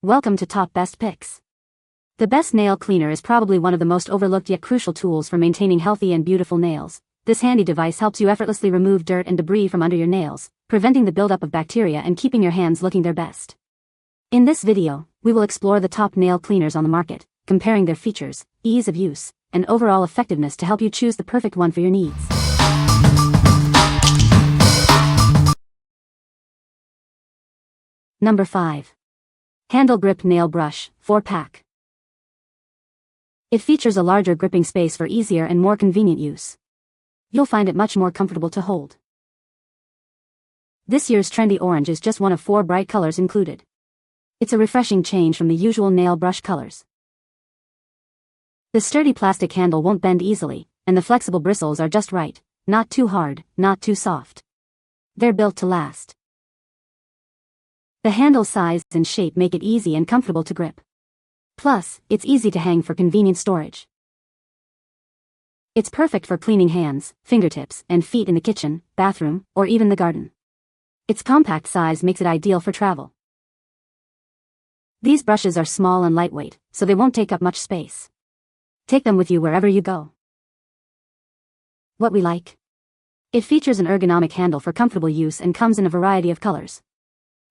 Welcome to Top Best Picks. The best nail cleaner is probably one of the most overlooked yet crucial tools for maintaining healthy and beautiful nails. This handy device helps you effortlessly remove dirt and debris from under your nails, preventing the buildup of bacteria and keeping your hands looking their best. In this video, we will explore the top nail cleaners on the market, comparing their features, ease of use, and overall effectiveness to help you choose the perfect one for your needs. Number 5. Handle Grip Nail Brush, 4-pack. It features a larger gripping space for easier and more convenient use. You'll find it much more comfortable to hold. This year's trendy orange is just one of 4 bright colors included. It's a refreshing change from the usual nail brush colors. The sturdy plastic handle won't bend easily, and the flexible bristles are just right, not too hard, not too soft. They're built to last. The handle size and shape make it easy and comfortable to grip. Plus, it's easy to hang for convenient storage. It's perfect for cleaning hands, fingertips, and feet in the kitchen, bathroom, or even the garden. Its compact size makes it ideal for travel. These brushes are small and lightweight, so they won't take up much space. Take them with you wherever you go. What we like? It features an ergonomic handle for comfortable use and comes in a variety of colors.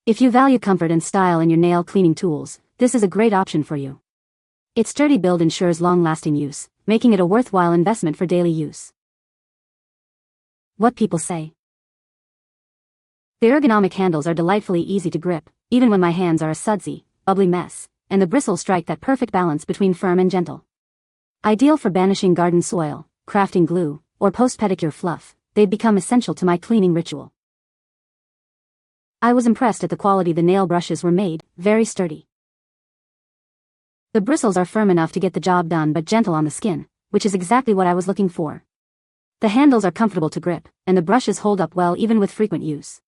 If you value comfort and style in your nail cleaning tools, this is a great option for you. Its sturdy build ensures long-lasting use, making it a worthwhile investment for daily use. What people say. The ergonomic handles are delightfully easy to grip, even when my hands are a sudsy, bubbly mess, and the bristles strike that perfect balance between firm and gentle. Ideal for banishing garden soil, crafting glue, or post-pedicure fluff, they've become essential to my cleaning ritual. I was impressed at the quality the nail brushes were made, very sturdy. The bristles are firm enough to get the job done but gentle on the skin, which is exactly what I was looking for. The handles are comfortable to grip, and the brushes hold up well even with frequent use.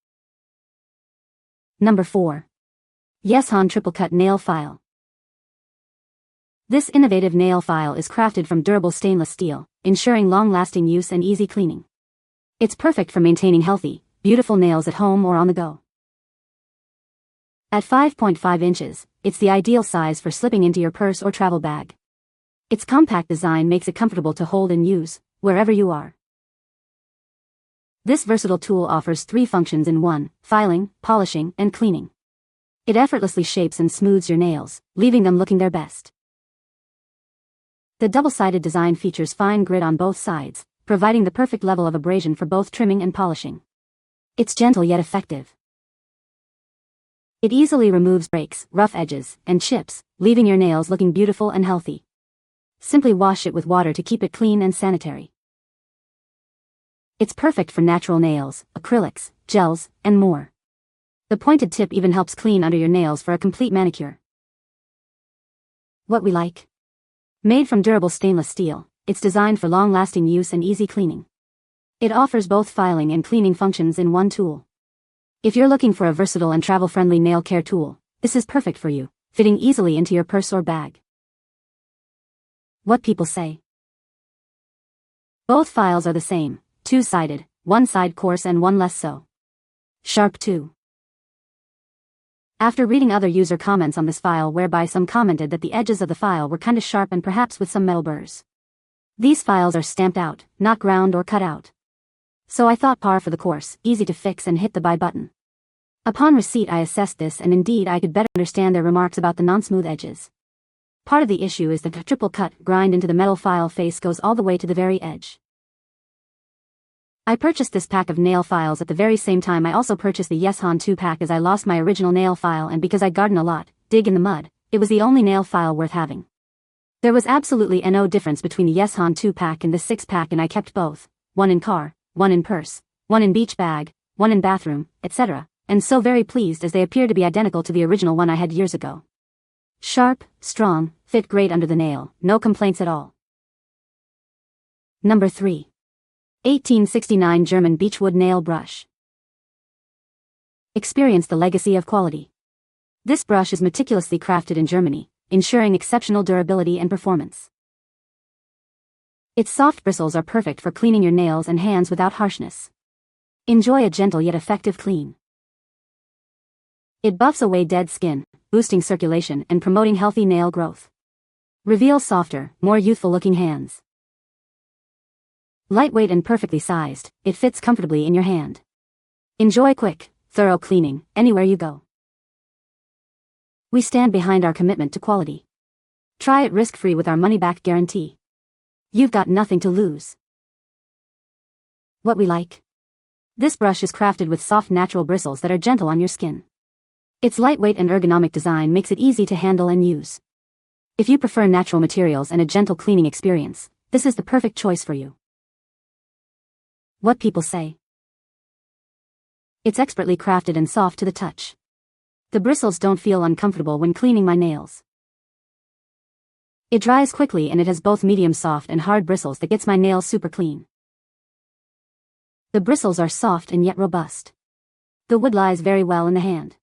Number 4. Yeshan Triple Cut Nail File. This innovative nail file is crafted from durable stainless steel, ensuring long-lasting use and easy cleaning. It's perfect for maintaining healthy, beautiful nails at home or on the go. At 5.5 inches, it's the ideal size for slipping into your purse or travel bag. Its compact design makes it comfortable to hold and use, wherever you are. This versatile tool offers 3 functions in one: filing, polishing, and cleaning. It effortlessly shapes and smooths your nails, leaving them looking their best. The double-sided design features fine grit on both sides, providing the perfect level of abrasion for both trimming and polishing. It's gentle yet effective. It easily removes breaks, rough edges, and chips, leaving your nails looking beautiful and healthy. Simply wash it with water to keep it clean and sanitary. It's perfect for natural nails, acrylics, gels, and more. The pointed tip even helps clean under your nails for a complete manicure. What we like? Made from durable stainless steel, it's designed for long-lasting use and easy cleaning. It offers both filing and cleaning functions in one tool. If you're looking for a versatile and travel-friendly nail care tool, this is perfect for you, fitting easily into your purse or bag. What people say. Both files are the same, 2-sided, one side coarse and one less so. Sharp too. After reading other user comments on this file whereby some commented that the edges of the file were kinda sharp and perhaps with some metal burrs. These files are stamped out, not ground or cut out. So I thought par for the course, easy to fix and hit the buy button. Upon receipt I assessed this and indeed I could better understand their remarks about the non-smooth edges. Part of the issue is that the triple cut grind into the metal file face goes all the way to the very edge. I purchased this pack of nail files at the very same time I also purchased the Yeshan 2-pack as I lost my original nail file and because I garden a lot, dig in the mud, it was the only nail file worth having. There was absolutely no difference between the Yeshan 2-pack and the 6-pack and I kept both, one in car, one in purse, one in beach bag, one in bathroom, etc., and so very pleased as they appear to be identical to the original one I had years ago. Sharp, strong, fit great under the nail, no complaints at all. Number 3. 1869 German Beechwood Nail Brush. Experience the legacy of quality. This brush is meticulously crafted in Germany, ensuring exceptional durability and performance. Its soft bristles are perfect for cleaning your nails and hands without harshness. Enjoy a gentle yet effective clean. It buffs away dead skin, boosting circulation and promoting healthy nail growth. Reveals softer, more youthful-looking hands. Lightweight and perfectly sized, it fits comfortably in your hand. Enjoy quick, thorough cleaning, anywhere you go. We stand behind our commitment to quality. Try it risk-free with our money-back guarantee. You've got nothing to lose. What we like? This brush is crafted with soft natural bristles that are gentle on your skin. Its lightweight and ergonomic design makes it easy to handle and use. If you prefer natural materials and a gentle cleaning experience, this is the perfect choice for you. What people say. It's expertly crafted and soft to the touch. The bristles don't feel uncomfortable when cleaning my nails. It dries quickly and it has both medium soft and hard bristles that gets my nails super clean. The bristles are soft and yet robust. The wood lies very well in the hand.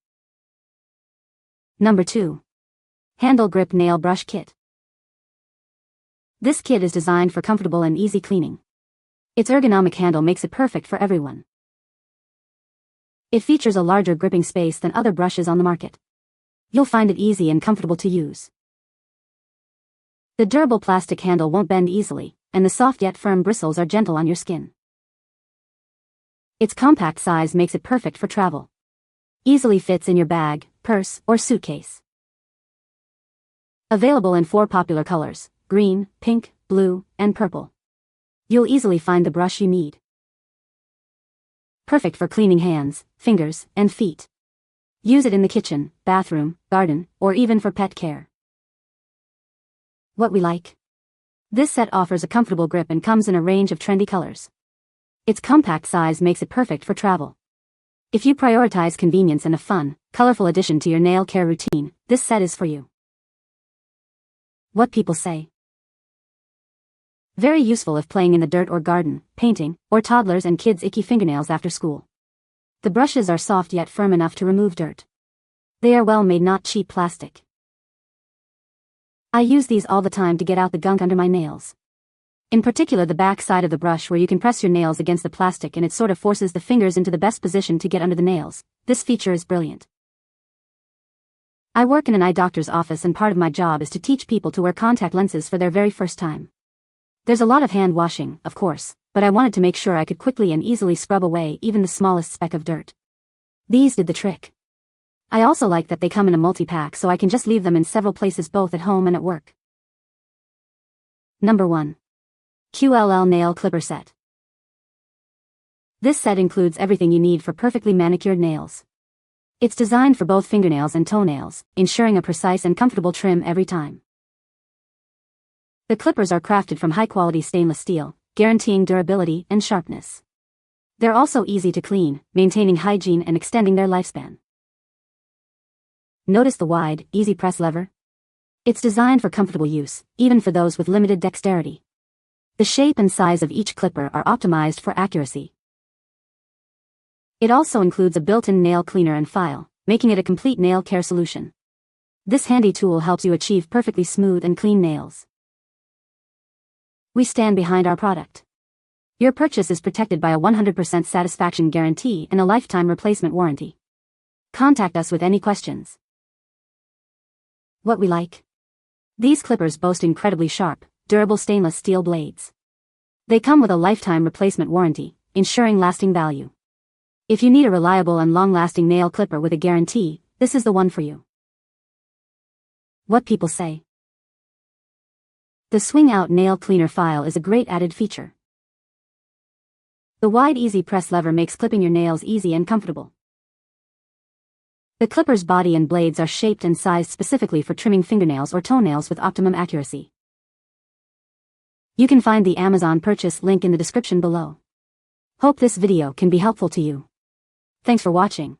Number 2. Handle Grip Nail Brush Kit. This kit is designed for comfortable and easy cleaning. Its ergonomic handle makes it perfect for everyone. It features a larger gripping space than other brushes on the market. You'll find it easy and comfortable to use. The durable plastic handle won't bend easily, and the soft yet firm bristles are gentle on your skin. Its compact size makes it perfect for travel. Easily fits in your bag, purse, or suitcase. Available in 4 popular colors: green, pink, blue, and purple. You'll easily find the brush you need. Perfect for cleaning hands, fingers, and feet. Use it in the kitchen, bathroom, garden, or even for pet care. What we like? This set offers a comfortable grip and comes in a range of trendy colors. Its compact size makes it perfect for travel. If you prioritize convenience and a fun, colorful addition to your nail care routine, this set is for you. What people say. Very useful if playing in the dirt or garden, painting, or toddlers and kids' icky fingernails after school. The brushes are soft yet firm enough to remove dirt. They are well-made, not cheap plastic. I use these all the time to get out the gunk under my nails. In particular the back side of the brush where you can press your nails against the plastic and it sort of forces the fingers into the best position to get under the nails. This feature is brilliant. I work in an eye doctor's office and part of my job is to teach people to wear contact lenses for their very first time. There's a lot of hand washing, of course, but I wanted to make sure I could quickly and easily scrub away even the smallest speck of dirt. These did the trick. I also like that they come in a multi-pack so I can just leave them in several places both at home and at work. Number 1. QLL Nail Clipper Set. This set includes everything you need for perfectly manicured nails. It's designed for both fingernails and toenails, ensuring a precise and comfortable trim every time. The clippers are crafted from high-quality stainless steel, guaranteeing durability and sharpness. They're also easy to clean, maintaining hygiene and extending their lifespan. Notice the wide, easy press lever? It's designed for comfortable use, even for those with limited dexterity. The shape and size of each clipper are optimized for accuracy. It also includes a built-in nail cleaner and file, making it a complete nail care solution. This handy tool helps you achieve perfectly smooth and clean nails. We stand behind our product. Your purchase is protected by a 100% satisfaction guarantee and a lifetime replacement warranty. Contact us with any questions. What we like? These clippers boast incredibly sharp, durable stainless steel blades. They come with a lifetime replacement warranty, ensuring lasting value. If you need a reliable and long-lasting nail clipper with a guarantee, this is the one for you. What people say. The swing-out nail cleaner file is a great added feature. The wide easy press lever makes clipping your nails easy and comfortable. The clipper's body and blades are shaped and sized specifically for trimming fingernails or toenails with optimum accuracy. You can find the Amazon purchase link in the description below. Hope this video can be helpful to you. Thanks for watching.